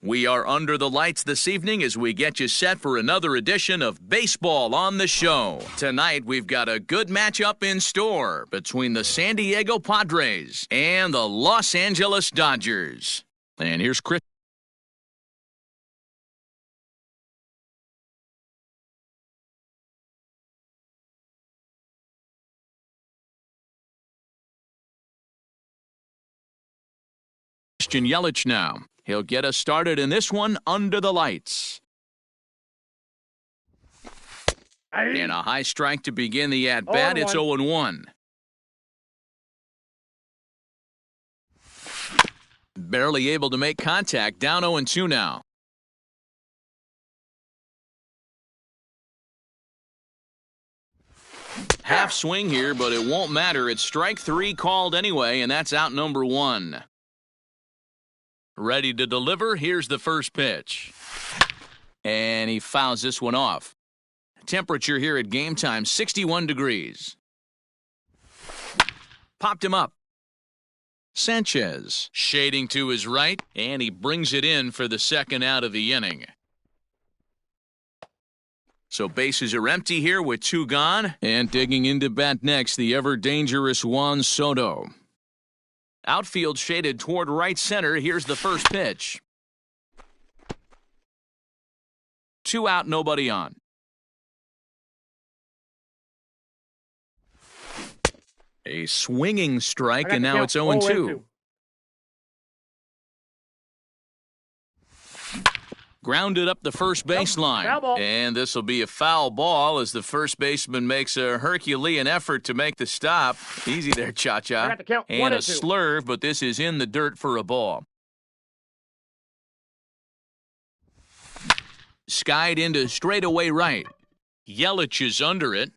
We are under the lights this evening as we get you set for another edition of Baseball on the Show. Tonight, we've got a good matchup in store between the San Diego Padres and the Los Angeles Dodgers. And here's Christian Yelich now. He'll get us started in this one under the lights. And a high strike to begin the at-bat. It's 0-1. Barely able to make contact. Down 0-2 now. Half swing here, but it won't matter. It's strike 3 called anyway, and that's out number 1. Ready to deliver. Here's the first pitch. And he fouls this one off. Temperature here at game time, 61 degrees. Popped him up. Sanchez shading to his right, and he brings it in for the second out of the inning. So bases are empty here with 2 gone. And digging into bat next, the ever-dangerous Juan Soto. Outfield shaded toward right center. Here's the first pitch. 2 out, nobody on. A swinging strike, and now it's 0-2. Grounded up the first baseline. And this will be a foul ball as the first baseman makes a Herculean effort to make the stop. Easy there, Cha-Cha. And a slurve, but this is in the dirt for a ball. Skied into straightaway right. Yelich is under it.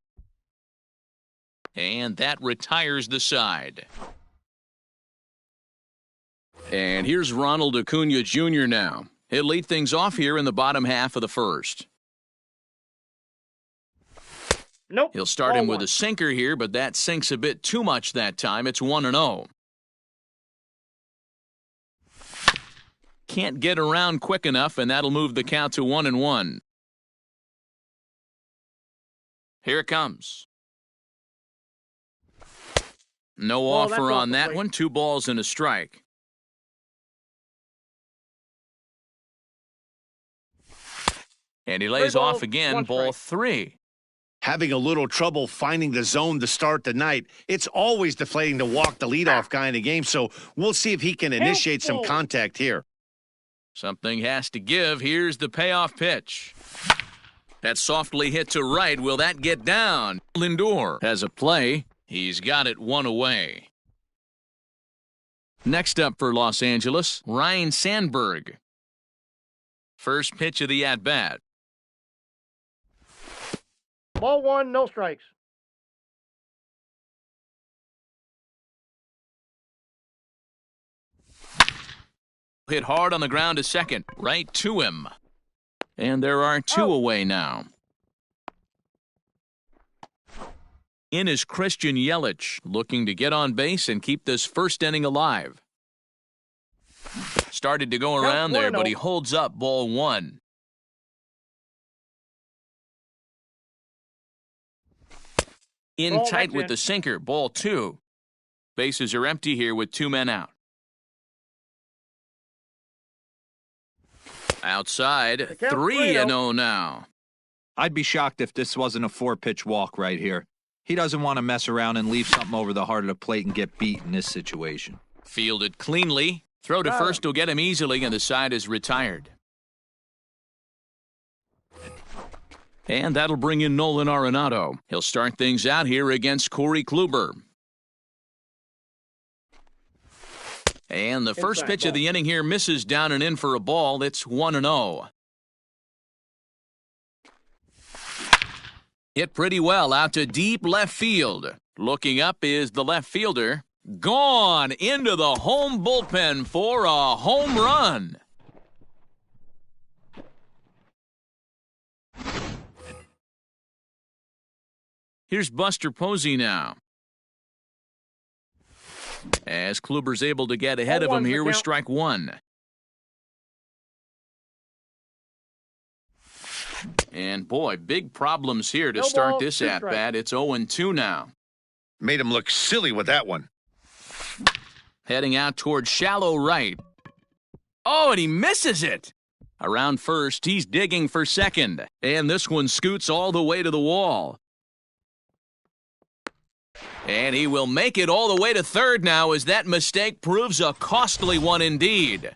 And that retires the side. And here's Ronald Acuna Jr. now. He'll lead things off here in the bottom half of the first. Nope. He'll start him with a sinker here, but that sinks a bit too much that time. It's 1-0. Can't get around quick enough, and that'll move the count to 1-1. Here it comes. No offer on that one. 2 balls and a strike. And he lays off again, ball 3. Having a little trouble finding the zone to start the night. It's always deflating to walk the leadoff guy in the game, so we'll see if he can initiate some contact here. Something has to give. Here's the payoff pitch. That softly hit to right. Will that get down? Lindor has a play. He's got it 1 away. Next up for Los Angeles, Ryan Sandberg. First pitch of the at-bat. Ball 1, no strikes. Hit hard on the ground to second, right to him. And there are 2 away now. In is Christian Yelich, looking to get on base and keep this first inning alive. Started to go around there, but he holds up ball 1. In tight with the sinker, ball 2. Bases are empty here with 2 men out. Outside, 3-0 now. I'd be shocked if this wasn't a 4-pitch walk right here. He doesn't want to mess around and leave something over the heart of the plate and get beat in this situation. Fielded cleanly. Throw to first will get him easily, and the side is retired. And that'll bring in Nolan Arenado. He'll start things out here against Corey Kluber. And the first pitch of the inning here misses down and in for a ball. It's 1-0. Hit pretty well out to deep left field. Looking up is the left fielder. Gone into the home bullpen for a home run. Here's Buster Posey now. As Kluber's able to get ahead of him here with strike 1. And boy, big problems here to No start ball, this 2 at-bat. It's 0-2 now. Made him look silly with that one. Heading out towards shallow right. Oh, and he misses it. Around first, he's digging for second. And this one scoots all the way to the wall. And he will make it all the way to third now as that mistake proves a costly one indeed.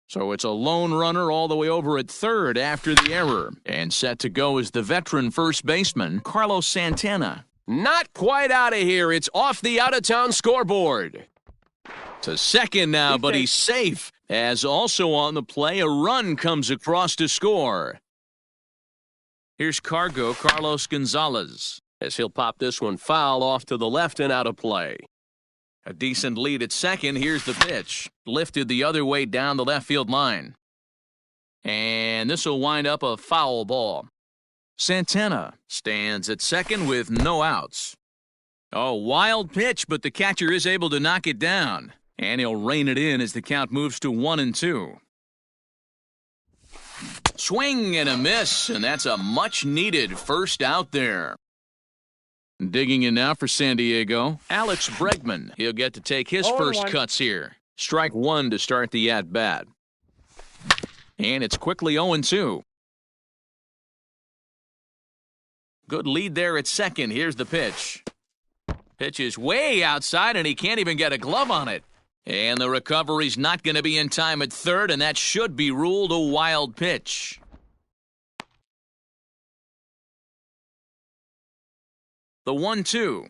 So it's a lone runner all the way over at third after the error. And set to go is the veteran first baseman, Carlos Santana. Not quite out of here. It's off the out-of-town scoreboard. To second now, but he's safe. As also on the play, a run comes across to score. Here's Carlos Gonzalez, as he'll pop this one foul off to the left and out of play. A decent lead at second. Here's the pitch. Lifted the other way down the left field line. And this will wind up a foul ball. Santana stands at second with no outs. Oh, wild pitch, but the catcher is able to knock it down. And he'll rein it in as the count moves to 1-2. Swing and a miss, and that's a much-needed first out there. Digging in now for San Diego, Alex Bregman. He'll get to take his first cuts here. Strike one to start the at-bat. And it's quickly 0-2. Good lead there at second. Here's the pitch. Pitch is way outside, and he can't even get a glove on it. And the recovery's not going to be in time at third, and that should be ruled a wild pitch. The 1-2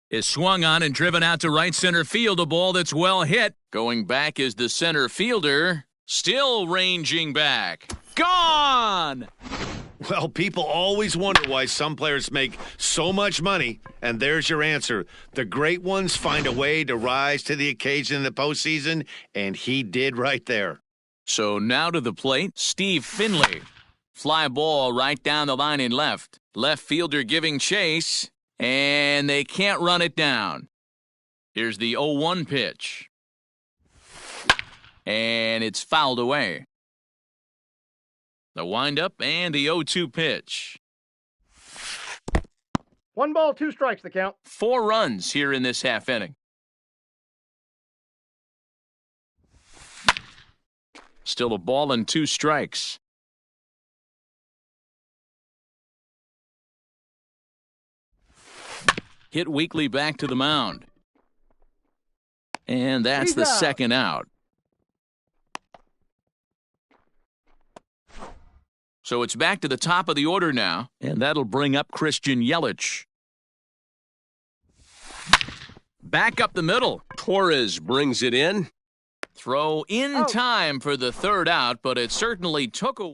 is swung on and driven out to right center field, a ball that's well hit. Going back is the center fielder, still ranging back. Gone! Well, people always wonder why some players make so much money, and there's your answer. The great ones find a way to rise to the occasion in the postseason, and he did right there. So now to the plate, Steve Finley. Fly ball right down the line in left. Left fielder giving chase, and they can't run it down. Here's the 0-1 pitch. And it's fouled away. The windup and the 0-2 pitch. 1 ball, 2 strikes, the count. 4 runs here in this half inning. Still a ball and 2 strikes. Hit weakly back to the mound. And that's the second out. So it's back to the top of the order now, and that'll bring up Christian Yelich. Back up the middle. Torres brings it in. Throw in time for the third out, but it certainly took a...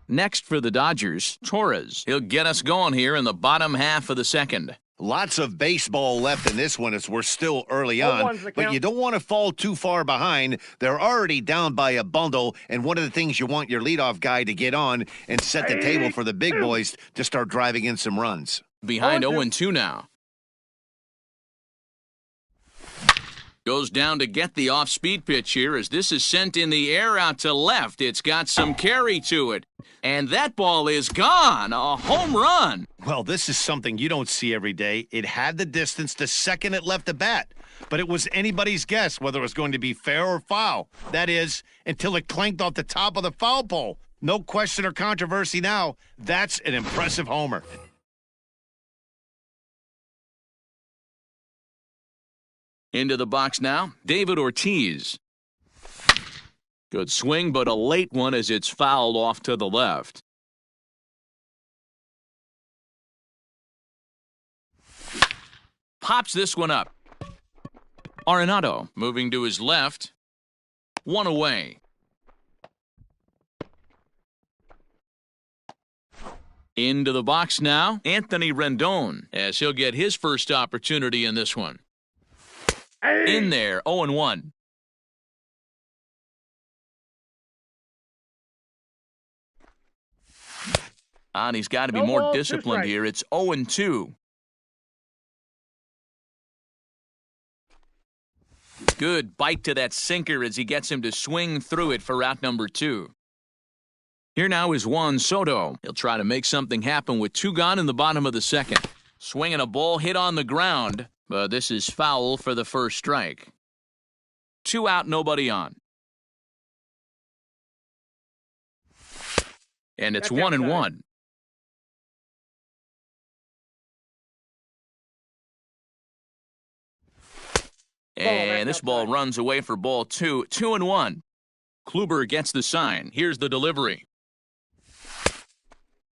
Next for the Dodgers, Torres. He'll get us going here in the bottom half of the second. Lots of baseball left in this one as we're still early on, but you don't want to fall too far behind. They're already down by a bundle, and one of the things you want your leadoff guy to get on and set the table for the big boys to start driving in some runs. Behind 0-2 now. Goes down to get the off-speed pitch here as this is sent in the air out to left. It's got some carry to it. And that ball is gone. A home run. Well, this is something you don't see every day. It had the distance to second it left the bat. But it was anybody's guess whether it was going to be fair or foul. That is, until it clanked off the top of the foul pole. No question or controversy now. That's an impressive homer. Into the box now, David Ortiz. Good swing, but a late one as it's fouled off to the left. Pops this one up. Arenado moving to his left. 1 away. Into the box now, Anthony Rendon, as he'll get his first opportunity in this one. In there, 0-1. And he's got to be more disciplined here. It's 0-2. Good bite to that sinker as he gets him to swing through it for out number 2. Here now is Juan Soto. He'll try to make something happen with 2 gone in the bottom of the second. Swinging a ball hit on the ground, but this is foul for the first strike. 2 out, nobody on. And it's 1-1. And this ball runs away for ball 2. 2-1. Kluber gets the sign. Here's the delivery.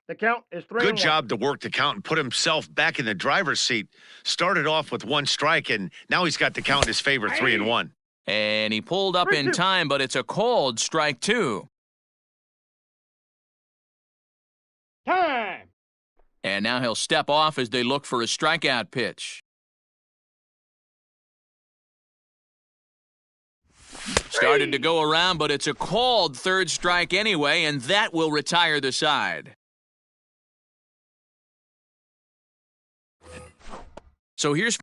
The count is 3-1. Good job to work the count and put himself back in the driver's seat. Started off with 1 strike, and now he's got the count in his favor, 3-1. And he pulled up in time, but it's a called strike 2. Time. And now he'll step off as they look for a strikeout pitch. Started to go around, but it's a called third strike anyway, and that will retire the side. So here's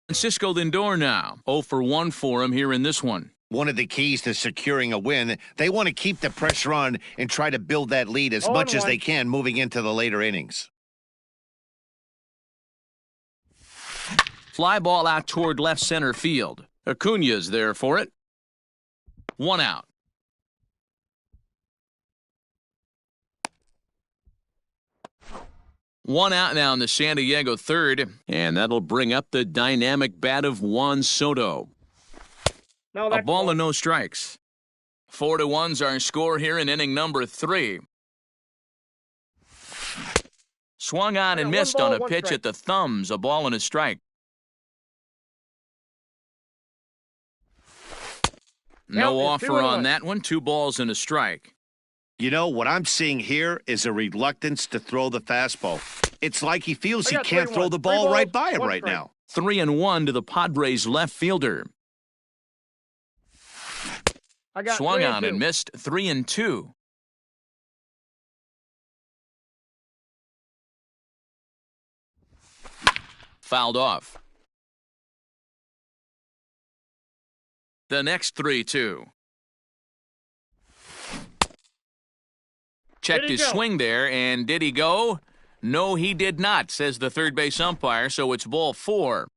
Francisco Lindor now. 0 for 1 for him here in this one. One of the keys to securing a win, they want to keep the pressure on and try to build that lead as much as they can moving into the later innings. Fly ball out toward left center field. Acuna's there for it. 1 out. One out now in the San Diego third, and that'll bring up the dynamic bat of Juan Soto. A ball and no strikes. 4-1's our score here in inning number 3. Swung on and missed on a pitch at the thumbs, a ball and a strike. No offer on that one, 2 balls and a strike. You know, what I'm seeing here is a reluctance to throw the fastball. It's like he feels he can't throw the ball right by him right now. 3-1 to the Padres left fielder. Swung on and missed. 3-2. Fouled off. The next 3-2. Checked his swing there, and did he go? No, he did not, says the third base umpire, so it's ball 4.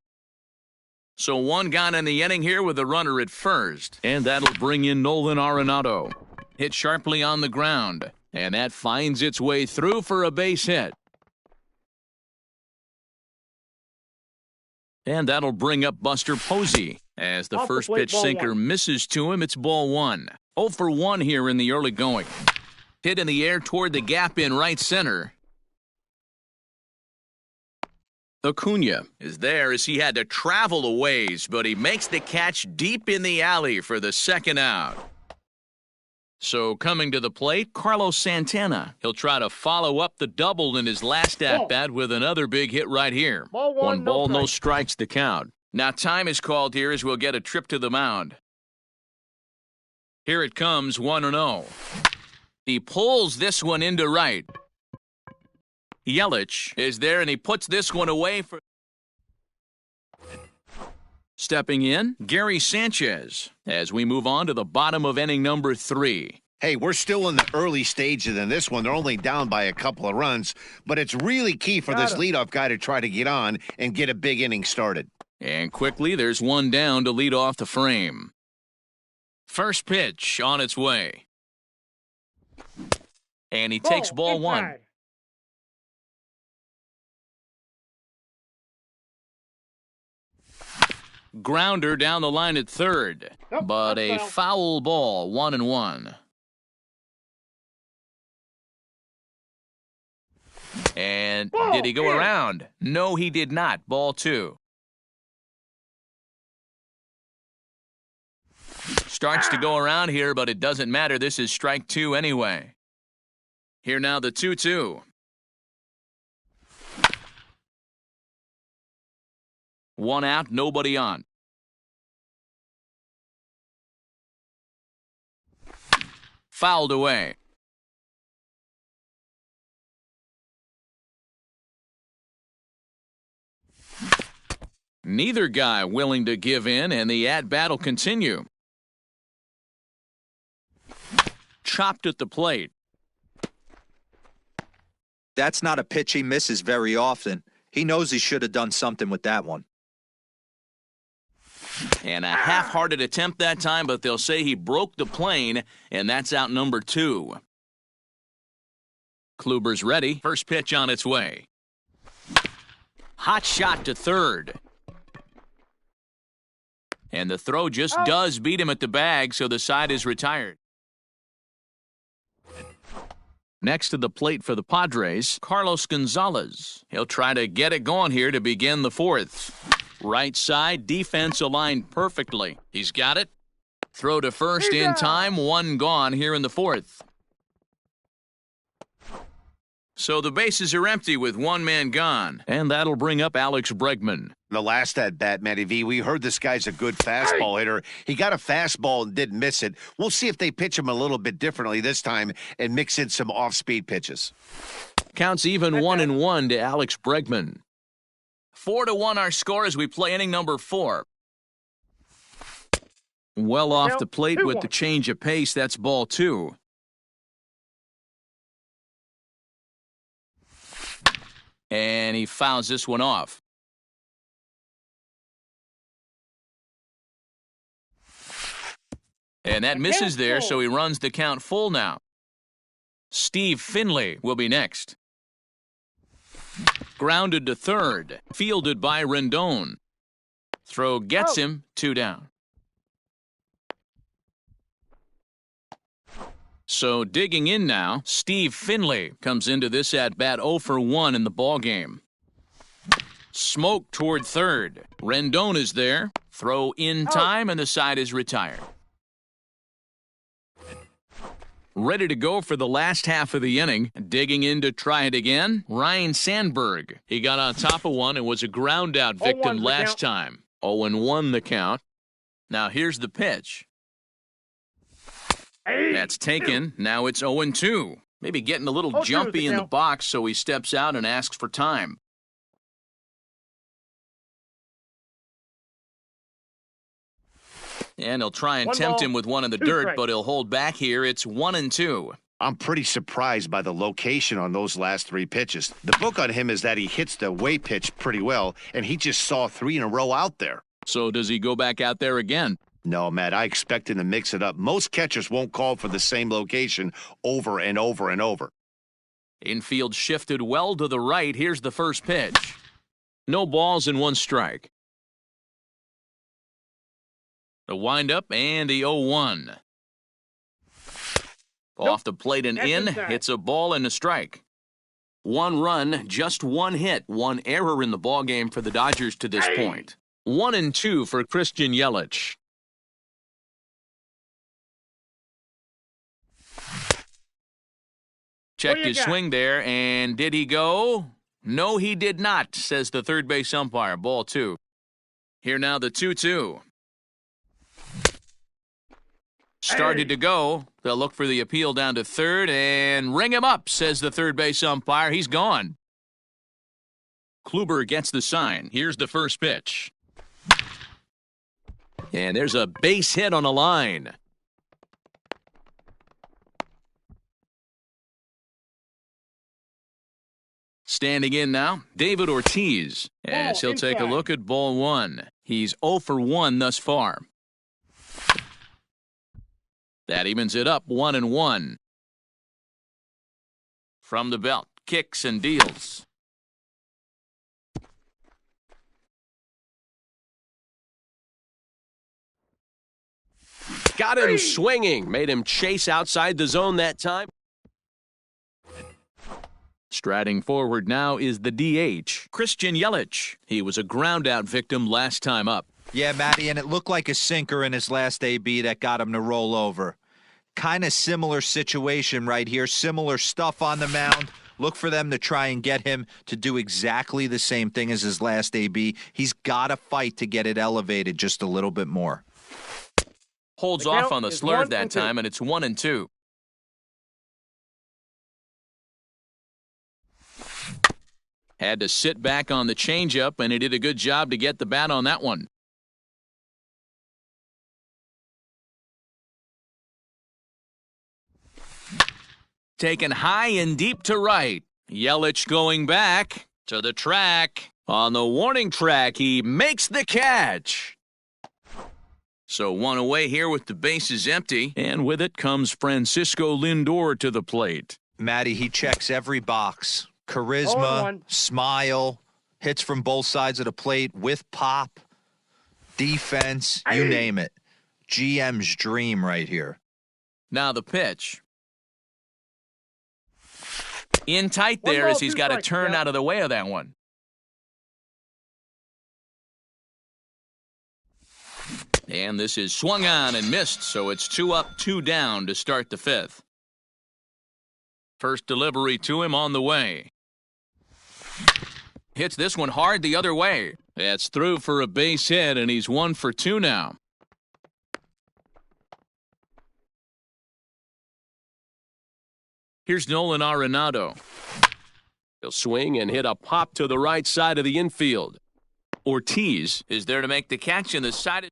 So 1 gone in the inning here with a runner at first. And that'll bring in Nolan Arenado. Hit sharply on the ground, and that finds its way through for a base hit. And that'll bring up Buster Posey. As the first pitch sinker misses to him, it's ball 1. 0 for 1 here in the early going. Hit in the air toward the gap in right center. Acuna is there as he had to travel a ways, but he makes the catch deep in the alley for the second out. So coming to the plate, Carlos Santana. He'll try to follow up the double in his last at-bat with another big hit right here. 1 ball, no strikes the count. Now time is called here as we'll get a trip to the mound. Here it comes, 1-0. He pulls this one into right. Yelich is there, and he puts this one away for... Stepping in, Gary Sanchez, as we move on to the bottom of inning number 3. Hey, we're still in the early stages in this one. They're only down by a couple of runs, but it's really key for this leadoff guy to try to get on and get a big inning started. And quickly, there's 1 down to lead off the frame. First pitch on its way. And he takes ball 1. Grounder down the line at third. But a foul ball, 1-1. And did he go around? No, he did not. Ball 2. Starts to go around here, but it doesn't matter. This is strike 2 anyway. Here now the 2-2. One out, nobody on. Fouled away. Neither guy willing to give in, and the at-bat will continue. Chopped at the plate. That's not a pitch he misses very often. He knows he should have done something with that one. And a half-hearted attempt that time, but they'll say he broke the plane, and that's out number 2. Kluber's ready. First pitch on its way. Hot shot to third. And the throw just does beat him at the bag, so the side is retired. Next to the plate for the Padres, Carlos Gonzalez. He'll try to get it going here to begin the 4th. Right side, defense aligned perfectly. He's got it. Throw to first in time, one gone here in the 4th. So the bases are empty with one man gone, and that'll bring up Alex Bregman. The last at-bat, Matty V, we heard this guy's a good fastball hitter. He got a fastball and didn't miss it. We'll see if they pitch him a little bit differently this time and mix in some off-speed pitches. Counts even 1-1 to Alex Bregman. 4-1 our score as we play inning number 4. Well off the plate with the change of pace. That's ball 2. And he fouls this one off. And that misses there, so he runs the count full now. Steve Finley will be next. Grounded to third. Fielded by Rendon. Throw gets him, 2 down. So digging in now, Steve Finley comes into this at-bat 0 for 1 in the ballgame. Smoke toward third. Rendon is there. Throw in time, and the side is retired. Ready to go for the last half of the inning. Digging in to try it again, Ryan Sandberg. He got on top of one and was a ground-out victim last time. 0-1 the count. Now here's the pitch. That's taken. Now it's 0-2. Maybe getting a little jumpy in the box, so he steps out and asks for time. And he'll try and tempt him with one in the dirt, but he'll hold back here. It's 1-2. I'm pretty surprised by the location on those last 3 pitches. The book on him is that he hits the way pitch pretty well, and he just saw 3 in a row out there. So does he go back out there again? No, Matt, I expect him to mix it up. Most catchers won't call for the same location over and over and over. Infield shifted well to the right. Here's the first pitch. No balls and 1 strike. The windup and the 0-1. Off the plate and in. It's a ball and a strike. 1 run, just 1 hit, 1 error in the ballgame for the Dodgers to this point. 1-2 for Christian Yelich. Checked his swing there, and did he go? No, he did not, says the third base umpire. Ball 2. Here now the 2-2. Started to go. They'll look for the appeal down to third and ring him up, says the third base umpire. He's gone. Kluber gets the sign. Here's the first pitch. And there's a base hit on a line. Standing in now, David Ortiz, as he'll take a look at ball 1. He's 0 for 1 thus far. That evens it up 1-1. From the belt, kicks and deals. Got him swinging, made him chase outside the zone that time. Striding forward now is the DH, Christian Yelich. He was a ground-out victim last time up. Yeah, Matty, and it looked like a sinker in his last AB that got him to roll over. Kind of similar situation right here. Similar stuff on the mound. Look for them to try and get him to do exactly the same thing as his last AB. He's got to fight to get it elevated just a little bit more. Holds The off count on the is slurve 1 that and 2. time, and it's 1-2. Had to sit back on the changeup, and he did a good job to get the bat on that one. Taken high and deep to right. Yelich going back to the track. On the warning track, he makes the catch. So one away here with the bases empty, and with it comes Francisco Lindor to the plate. Matty, he checks every box. 0-1. Charisma, smile, hits from both sides of the plate with pop, defense, you name it. GM's dream right here. Now the pitch. In tight 1 there ball, as he's 2 got to strikes, turn yeah. out of the way of that one. And this is swung on and missed, so it's 2 up, 2 down to start the 5th. First delivery to him on the way. Hits this one hard the other way. That's through for a base hit, and he's 1 for 2 now. Here's Nolan Arenado. He'll swing and hit a pop to the right side of the infield. Ortiz is there to make the catch in the side.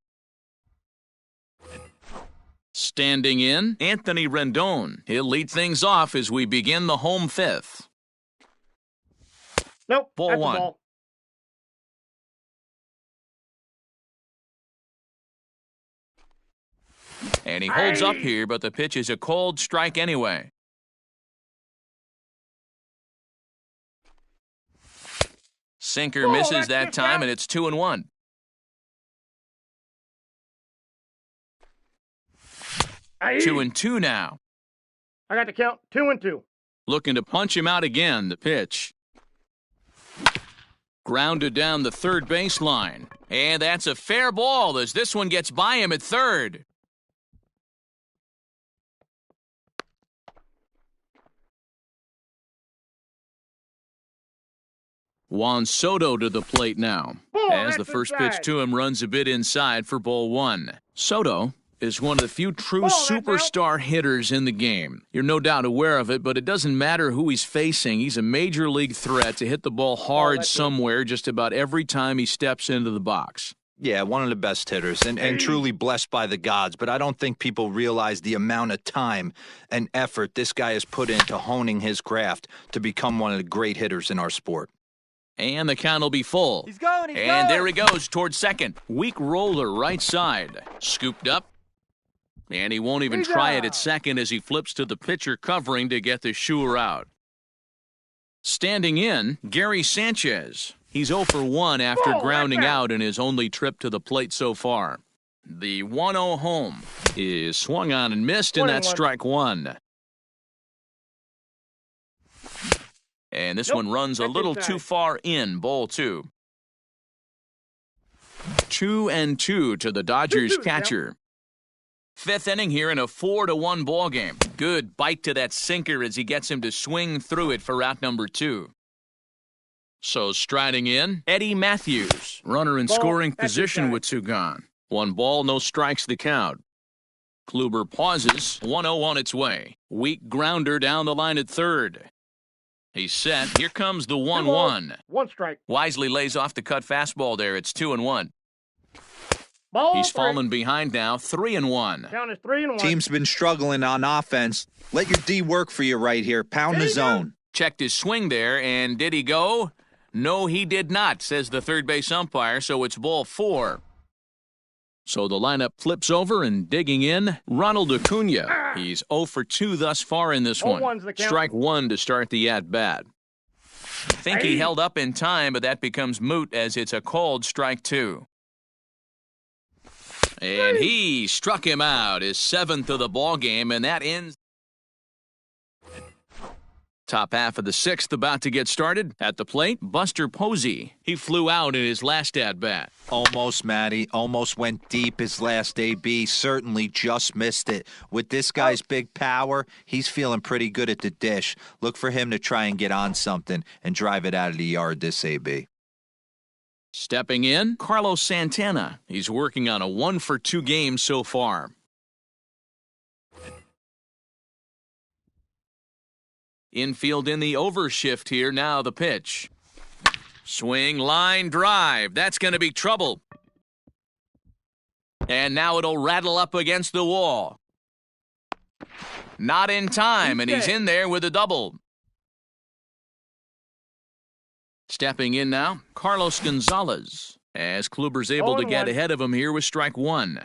Standing in, Anthony Rendon. He'll lead things off as we begin the home 5th. Nope. Ball that's a 1. ball. And he holds up here, but the pitch is a cold strike anyway. Sinker misses that time, and it's 2-1. Aye. 2-2 now. I got the count. 2-2. Looking to punch him out again, the pitch. Grounded down the third baseline. And that's a fair ball as this one gets by him at third. Juan Soto to the plate now. As the first pitch to him runs a bit inside for ball 1. Soto is one of the few true superstar hitters in the game. You're no doubt aware of it, but it doesn't matter who he's facing. He's a major league threat to hit the ball hard somewhere just about every time he steps into the box. Yeah, one of the best hitters and truly blessed by the gods, but I don't think people realize the amount of time and effort this guy has put into honing his craft to become one of the great hitters in our sport. And the count will be full. He's going. And there he goes towards second. Weak roller right side. Scooped up. And he won't even try it at second as he flips to the pitcher covering to get the shooter out. Standing in, Gary Sanchez. He's 0 for 1 after grounding out in his only trip to the plate so far. The 1-0 home is swung on and missed, and that's strike 1. And this one runs a little too far in, ball 2. 2-2 to the Dodgers catcher. 5th inning here in a 4-1 ball game. Good bite to that sinker as he gets him to swing through it for out number 2. So striding in, Eddie Matthews, runner in scoring position with 2 gone. 1 ball, no strikes the count. Kluber pauses, 1-0 on its way. Weak grounder down the line at third. He's set. Here comes the 1-1. 1 strike. Wisely lays off the cut fastball there. It's 2-1. Ball He's 3. fallen behind now, 3-1. Count is 3-1. Team's been struggling on offense. Let your D work for you right here. Pound the zone. Checked his swing there, and did he go? No, he did not, says the third base umpire, so it's ball 4. So the lineup flips over and digging in, Ronald Acuna. He's 0 for 2 thus far in this one. 0-1's the count. Strike 1 to start the at-bat. Think he held up in time, but that becomes moot as it's a called strike 2. And he struck him out, his 7th of the ball game, and that ends Top half of the sixth about to get started. At the plate, Buster Posey. He flew out in his last at-bat. Almost, Matty. Almost went deep his last AB. Certainly just missed it. With this guy's big power, he's feeling pretty good at the dish. Look for him to try and get on something and drive it out of the yard this AB. Stepping in, Carlos Santana. He's working on a 1-for-2 game so far. Infield in the overshift here. Now the pitch. Swing, line, drive. That's going to be trouble. And now it'll rattle up against the wall. Not in time, and he's in there with a double. Stepping in now, Carlos Gonzalez. As Kluber's able to get ahead of him here with strike one.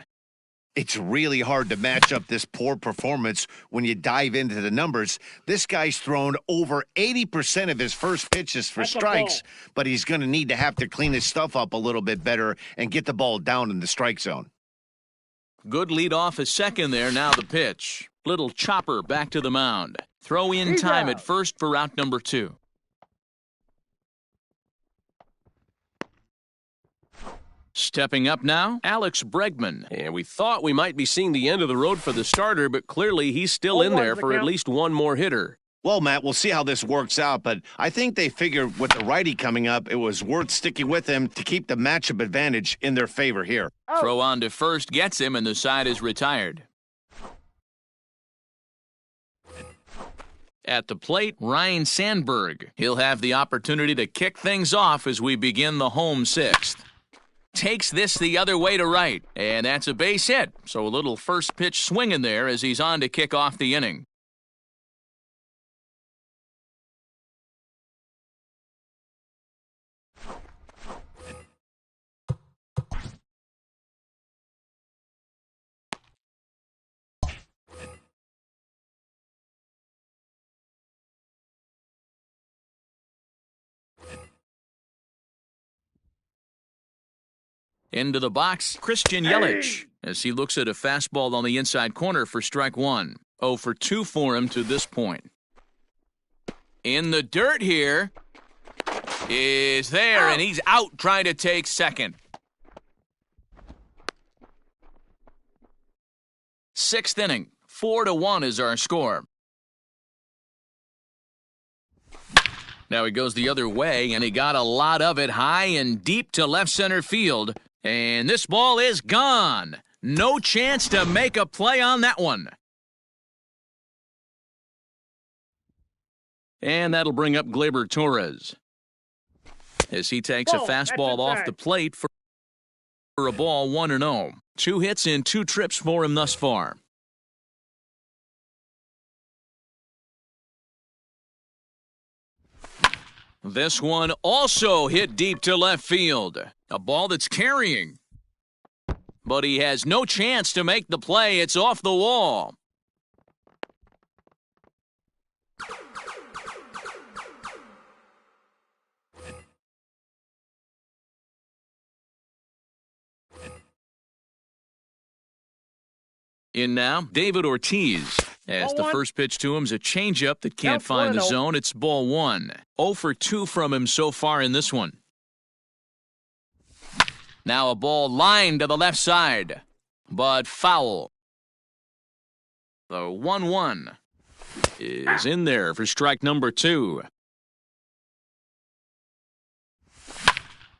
It's really hard to match up this poor performance when you dive into the numbers. This guy's thrown over 80% of his first pitches for strikes, but he's going to have to clean his stuff up a little bit better and get the ball down in the strike zone. Good lead off a second there. Now the pitch. Little chopper back to the mound. Throw in time at first for out number 2. Stepping up now, Alex Bregman. And we thought we might be seeing the end of the road for the starter, but clearly he's still in there for at least one more hitter. Well, Matt, we'll see how this works out, but I think they figured with the righty coming up, it was worth sticking with him to keep the matchup advantage in their favor here. Throw on to first gets him, and the side is retired. At the plate, Ryan Sandberg. He'll have the opportunity to kick things off as we begin the home sixth. Takes this the other way to right, and that's a base hit. So a little first pitch swing in there as he's on to kick off the inning. Into the box, Christian Yelich, as he looks at a fastball on the inside corner for strike one. 0 for 2 for him to this point. In the dirt here is there, and he's out trying to take second. Sixth inning, 4-1 is our score. Now he goes the other way, and he got a lot of it high and deep to left center field. And this ball is gone. No chance to make a play on that one. And that'll bring up Gleyber Torres as he takes a fastball off the plate for a ball 1-0. 2 hits in 2 trips for him thus far. This one also hit deep to left field. A ball that's carrying. But he has no chance to make the play. It's off the wall. In now, David Ortiz. As the first pitch to him is a changeup that can't find the zone. It's ball 1. 0 for 2 from him so far in this one. Now a ball lined to the left side, but foul. The 1-1 is in there for strike number 2.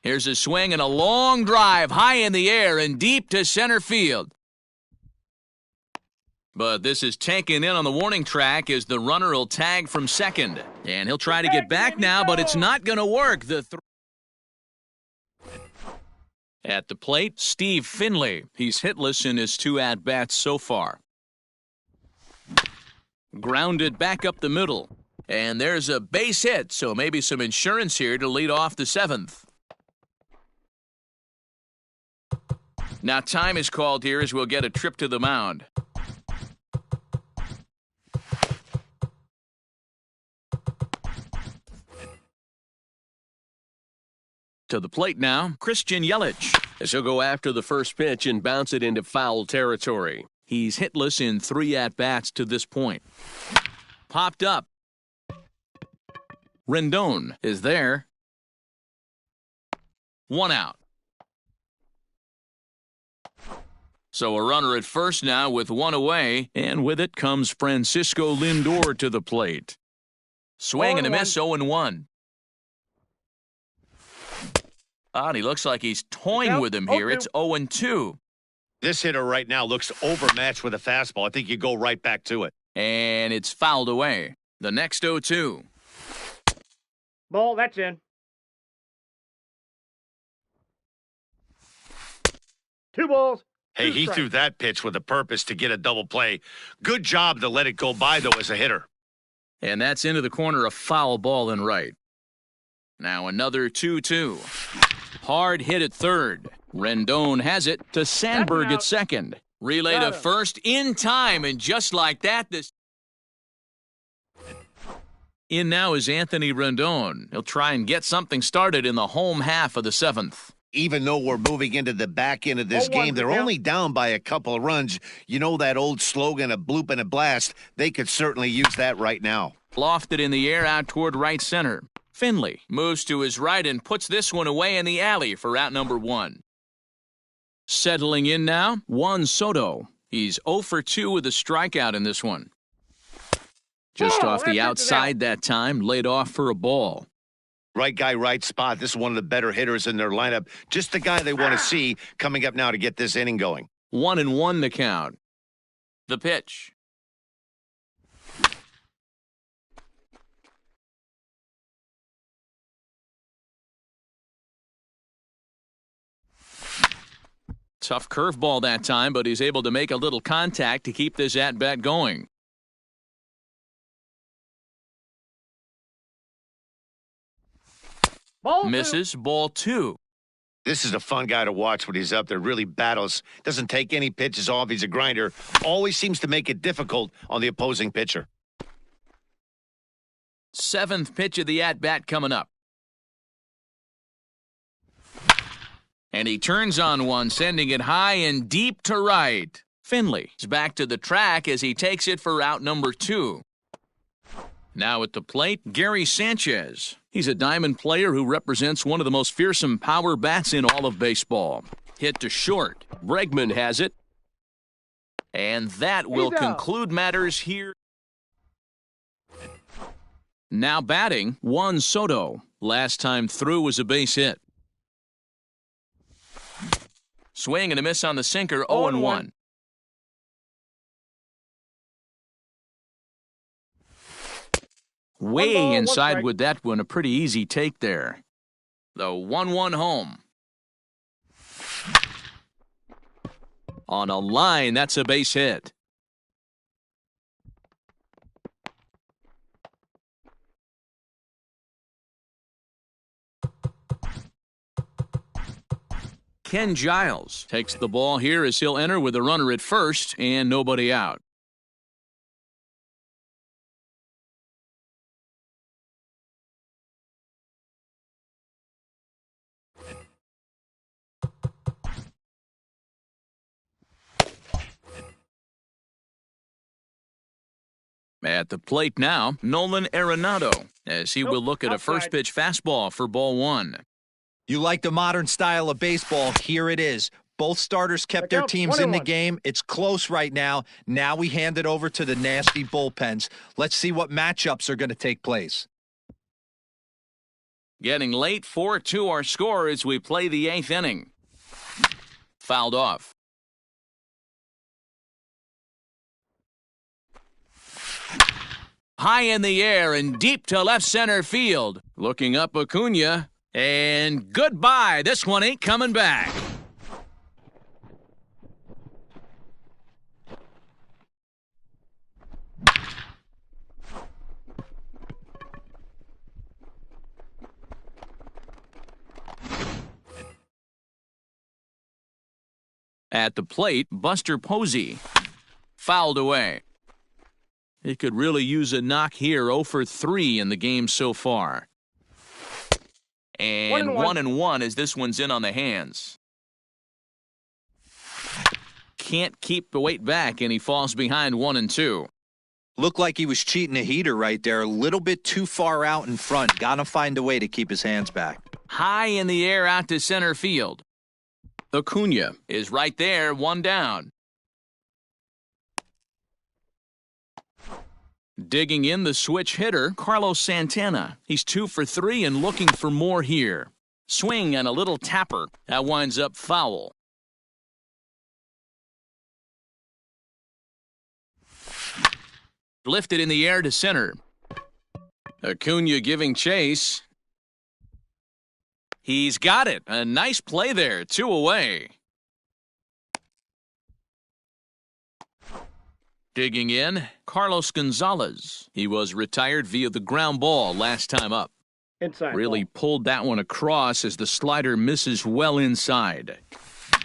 Here's a swing and a long drive high in the air and deep to center field. But this is taken in on the warning track as the runner will tag from second. And he'll try to get back now, but it's not going to work. At the plate, Steve Finley. He's hitless in his 2 at-bats so far. Grounded back up the middle. And there's a base hit, so maybe some insurance here to lead off the 7th. Now time is called here as we'll get a trip to the mound. To the plate now, Christian Yelich. As he'll go after the first pitch and bounce it into foul territory. He's hitless in 3 at-bats to this point. Popped up. Rendon is there. 1 out. So a runner at first now with 1 away, and with it comes Francisco Lindor to the plate. Swing and a miss, 0-1. And he looks like he's toying with him here. It's 0-2. This hitter right now looks overmatched with a fastball. I think you go right back to it. And it's fouled away. The next 0-2. Ball, that's in. 2 balls. Hey, he threw that pitch with a purpose to get a double play. Good job to let it go by, though, as a hitter. And that's into the corner, a foul ball in right. Now another 2-2. Hard hit at third. Rendon has it to Sandberg at second. Relay to first in time, and just like that, this... In now is Anthony Rendon. He'll try and get something started in the home half of the 7th. Even though we're moving into the back end of this game, they're only down by a couple of runs. You know that old slogan, a bloop and a blast? They could certainly use that right now. Lofted in the air out toward right center. Finley moves to his right and puts this one away in the alley for out number 1. Settling in now, Juan Soto. He's 0 for 2 with a strikeout in this one. Just off the outside that time, laid off for a ball. Right guy, right spot. This is one of the better hitters in their lineup. Just the guy they want to see coming up now to get this inning going. 1-1 the count. The pitch. Tough curveball that time, but he's able to make a little contact to keep this at-bat going. Misses, ball 2. This is a fun guy to watch when he's up there. Really battles. Doesn't take any pitches off. He's a grinder. Always seems to make it difficult on the opposing pitcher. 7th pitch of the at-bat coming up. And he turns on one, sending it high and deep to right. Finley is back to the track as he takes it for out number 2. Now at the plate, Gary Sanchez. He's a diamond player who represents one of the most fearsome power bats in all of baseball. Hit to short. Bregman has it. And that will conclude matters here. Now batting, Juan Soto. Last time through was a base hit. Swing and a miss on the sinker, 0-1. Way inside with that one, a pretty easy take there. The 1-1 home. On a line, that's a base hit. Ken Giles takes the ball here as he'll enter with a runner at first and nobody out. At the plate now, Nolan Arenado, as he will look at a first pitch fastball for ball 1. You like the modern style of baseball, here it is. Both starters kept their teams in the game. It's close right now. Now we hand it over to the nasty bullpens. Let's see what matchups are going to take place. Getting late, 4-2 our score as we play the 8th inning. Fouled off. High in the air and deep to left center field. Looking up Acuna. And goodbye. This one ain't coming back. At the plate, Buster Posey. Fouled away. He could really use a knock here, 0 for 3 in the game so far. And 1-1 as this one's in on the hands. Can't keep the weight back, and he falls behind 1-2. Looked like he was cheating a heater right there. A little bit too far out in front. Got to find a way to keep his hands back. High in the air out to center field. Acuna is right there, one down. Digging in the switch hitter, Carlos Santana. He's 2 for 3 and looking for more here. Swing and a little tapper. That winds up foul. Lifted in the air to center. Acuna giving chase. He's got it. A nice play there. 2 away. Digging in, Carlos Gonzalez. He was retired via the ground ball last time up. Inside. Really pulled that one across as the slider misses well inside.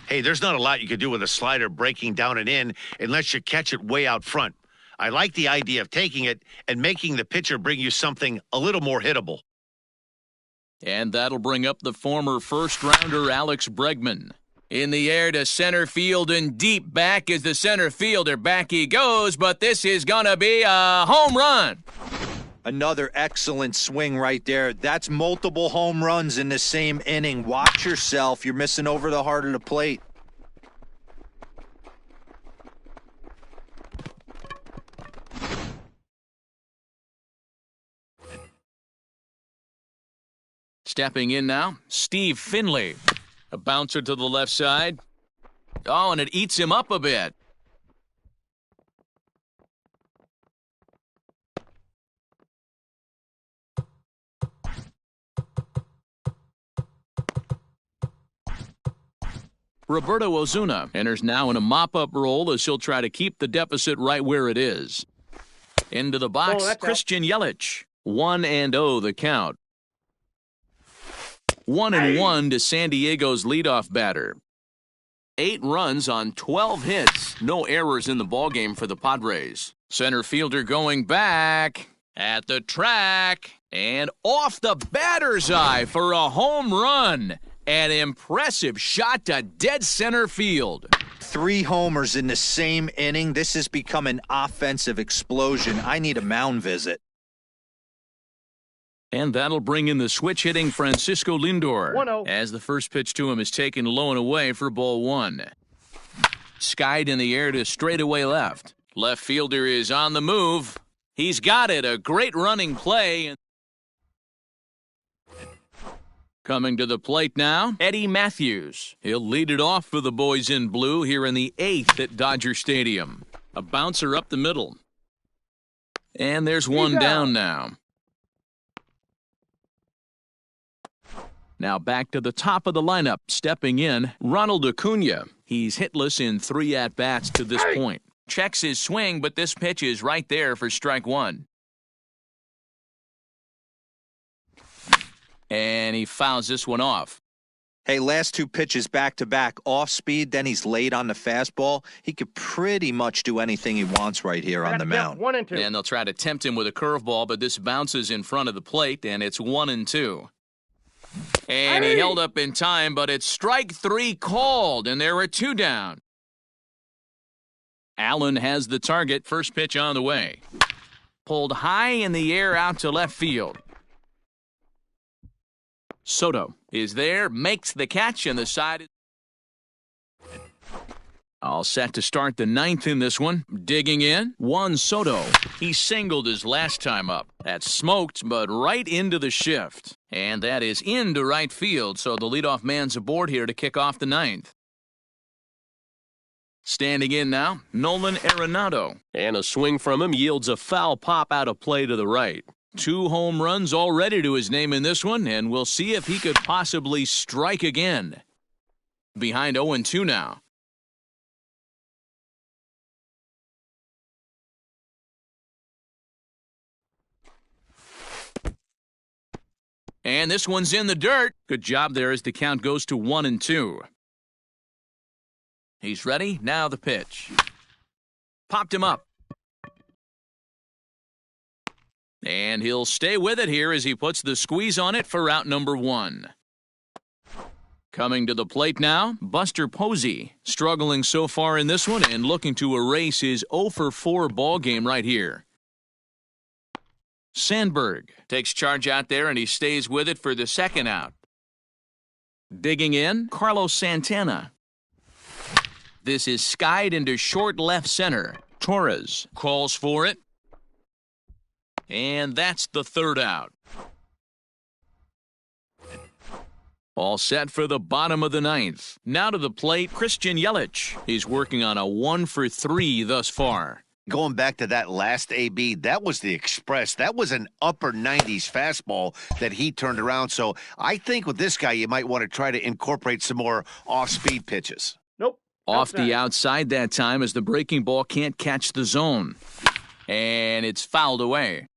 Hey, there's not a lot you can do with a slider breaking down and in unless you catch it way out front. I like the idea of taking it and making the pitcher bring you something a little more hittable. And that'll bring up the former first-rounder Alex Bregman. In the air to center field and deep back is the center fielder. Back he goes, but this is going to be a home run. Another excellent swing right there. That's multiple home runs in the same inning. Watch yourself. You're missing over the heart of the plate. Stepping in now, Steve Finley. A bouncer to the left side. Oh, and it eats him up a bit. Roberto Ozuna enters now in a mop-up role as he'll try to keep the deficit right where it is. Into the box, Christian Yelich. 1-0 the count. 1-1 to San Diego's leadoff batter. 8 runs on 12 hits. No errors in the ballgame for the Padres. Center fielder going back at the track and off the batter's eye for a home run. An impressive shot to dead center field. 3 homers in the same inning. This has become an offensive explosion. I need a mound visit. And that'll bring in the switch-hitting Francisco Lindor 1-0. as the first pitch to him is taken low and away for ball 1. Skied in the air to straightaway left. Left fielder is on the move. He's got it. A great running play. Coming to the plate now, Eddie Matthews. He'll lead it off for the boys in blue here in the 8th at Dodger Stadium. A bouncer up the middle. And there's one down now. Now back to the top of the lineup, stepping in, Ronald Acuna. He's hitless in 3 at-bats to this point. Checks his swing, but this pitch is right there for strike 1. And he fouls this one off. Hey, last 2 pitches back-to-back, off speed, then he's late on the fastball. He could pretty much do anything he wants right here on the mound. 1 and 2. And they'll try to tempt him with a curveball, but this bounces in front of the plate, and it's 1-2. And he held up in time, but it's strike 3 called, and there are 2 down. Allen has the target, first pitch on the way. Pulled high in the air out to left field. Soto is there, makes the catch, and the side is all set to start the 9th in this one. Digging in, Juan Soto. He singled his last time up. That's smoked, but right into the shift. And that is into right field, so the leadoff man's aboard here to kick off the 9th. Standing in now, Nolan Arenado. And a swing from him yields a foul pop out of play to the right. 2 home runs already to his name in this one, and we'll see if he could possibly strike again. Behind 0-2 now. And this one's in the dirt. Good job there as the count goes to 1-2. He's ready. Now the pitch. Popped him up. And he'll stay with it here as he puts the squeeze on it for out number 1. Coming to the plate now, Buster Posey. Struggling so far in this one and looking to erase his 0-for-4 ball game right here. Sandberg takes charge out there, and he stays with it for the second out. Digging in, Carlos Santana. This is skied into short left center. Torres calls for it. And that's the third out. All set for the bottom of the ninth. Now to the plate, Christian Yelich. He's working on a 1-for-3 thus far. Going back to that last AB, that was the express. That was an upper 90s fastball that he turned around. So I think with this guy, you might want to try to incorporate some more off-speed pitches. Nope. Off the outside that time as the breaking ball can't catch the zone. And it's fouled away.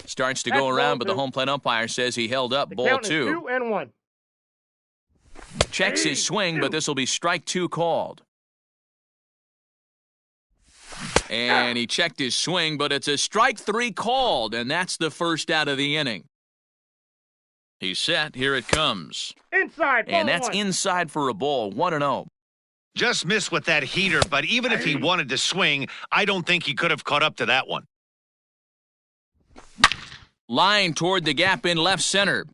Starts to go around, but the home plate umpire says he held up ball 2. 2-1. Checks his swing, but this will be strike 2 called. And he checked his swing, but it's a strike 3 called, and that's the first out of the inning. He's set. Here it comes. Inside. And that's inside for a ball. 1-0. Just missed with that heater, but even if he wanted to swing, I don't think he could have caught up to that one. Line toward the gap in left center.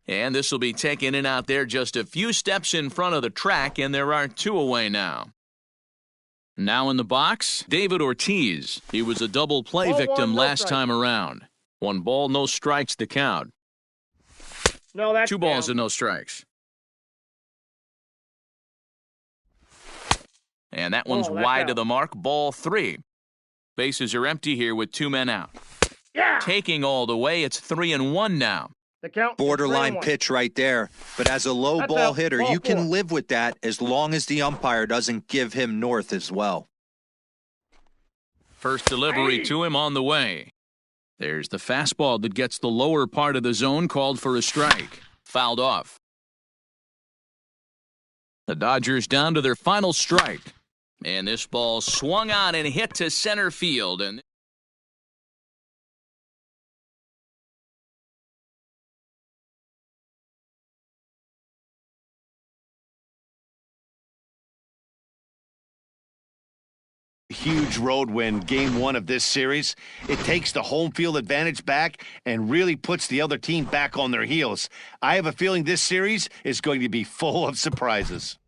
And this will be taken in out there just a few steps in front of the track, and there are 2 away now. Now in the box, David Ortiz. He was a double play victim last time around. 1 ball, no strikes to count. No, that's 2 balls and no strikes. And that one's wide to the mark. Ball 3. Bases are empty here with 2 men out. Yeah. Taking all the way, it's 3-1 now. The count. Borderline pitch right there. But as a low ball hitter, you can live with that as long as the umpire doesn't give him north as well. First delivery to him on the way. There's the fastball that gets the lower part of the zone, called for a strike. Fouled off. The Dodgers down to their final strike. And this ball swung on and hit to center field. And huge road win, game 1 of this series. It takes the home field advantage back and really puts the other team back on their heels. I have a feeling this series is going to be full of surprises.